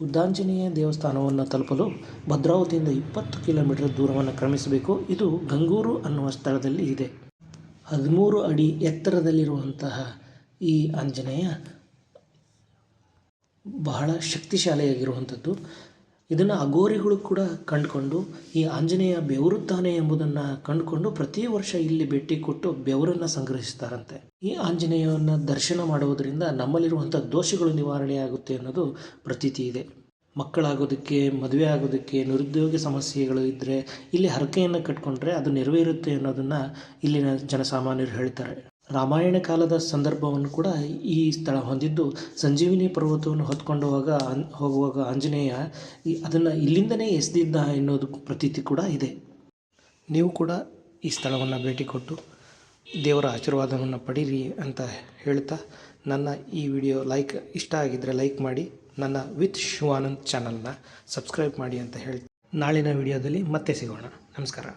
ಉದ್ದಾಂಜನೇಯ ದೇವಸ್ಥಾನವನ್ನು ತಲುಪಲು ಭದ್ರಾವತಿಯಿಂದ 20 ಕಿಲೋಮೀಟರ್ ದೂರವನ್ನು ಕ್ರಮಿಸಬೇಕು. ಇದು ಗಂಗೂರು ಅನ್ನುವ ಸ್ಥಳದಲ್ಲಿ ಇದೆ. 13 ಅಡಿ ಎತ್ತರದಲ್ಲಿರುವಂತಹ ಈ ಆಂಜನೇಯ ಬಹಳ ಶಕ್ತಿಶಾಲಿಯಾಗಿರುವಂಥದ್ದು. ಇದನ್ನು ಅಘೋರಿಗಳು ಕೂಡ ಕಂಡುಕೊಂಡು ಈ ಆಂಜನೇಯ ಬೆವರುತ್ತಾನೆ ಎಂಬುದನ್ನು ಕಂಡುಕೊಂಡು ಪ್ರತಿ ವರ್ಷ ಇಲ್ಲಿ ಭೇಟಿ ಕೊಟ್ಟು ಬೆವರನ್ನು ಸಂಗ್ರಹಿಸ್ತಾರಂತೆ. ಈ ಆಂಜನೇಯವನ್ನು ದರ್ಶನ ಮಾಡುವುದರಿಂದ ನಮ್ಮಲ್ಲಿರುವಂಥ ದೋಷಗಳು ನಿವಾರಣೆಯಾಗುತ್ತೆ ಅನ್ನೋದು ಪ್ರತೀತಿ ಇದೆ. ಮಕ್ಕಳಾಗೋದಕ್ಕೆ, ಮದುವೆ ಆಗೋದಕ್ಕೆ, ನಿರುದ್ಯೋಗ ಸಮಸ್ಯೆಗಳು ಇದ್ದರೆ ಇಲ್ಲಿ ಹರಕೆಯನ್ನು ಕಟ್ಕೊಂಡ್ರೆ ಅದು ನೆರವೇರುತ್ತೆ ಅನ್ನೋದನ್ನು ಇಲ್ಲಿನ ಜನಸಾಮಾನ್ಯರು ಹೇಳ್ತಾರೆ. ರಾಮಾಯಣ ಕಾಲದ ಸಂದರ್ಭವನ್ನು ಕೂಡ ಈ ಸ್ಥಳ ಹೊಂದಿದ್ದು, ಸಂಜೀವಿನಿ ಪರ್ವತವನ್ನು ಹೊತ್ಕೊಂಡು ಹೋಗುವಾಗ ಆಂಜನೇಯ ಅದನ್ನು ಇಲ್ಲಿಂದನೇ ಎಸೆದಿದ್ದ ಎನ್ನುವುದು ಪ್ರತೀತಿ ಕೂಡ ಇದೆ. ನೀವು ಕೂಡ ಈ ಸ್ಥಳವನ್ನು ಭೇಟಿ ಕೊಟ್ಟು ದೇವರ ಆಶೀರ್ವಾದವನ್ನು ಪಡೀರಿ ಅಂತ ಹೇಳ್ತಾ, ನನ್ನ ಈ ವಿಡಿಯೋ ಇಷ್ಟ ಆಗಿದ್ದರೆ ಲೈಕ್ ಮಾಡಿ, ನನ್ನ ವಿತ್ ಶಿವಾನಂದ್ ಚಾನಲ್ನ ಸಬ್ಸ್ಕ್ರೈಬ್ ಮಾಡಿ ಅಂತ ಹೇಳಿ ನಾಳಿನ ವಿಡಿಯೋದಲ್ಲಿ ಮತ್ತೆ ಸಿಗೋಣ. ನಮಸ್ಕಾರ.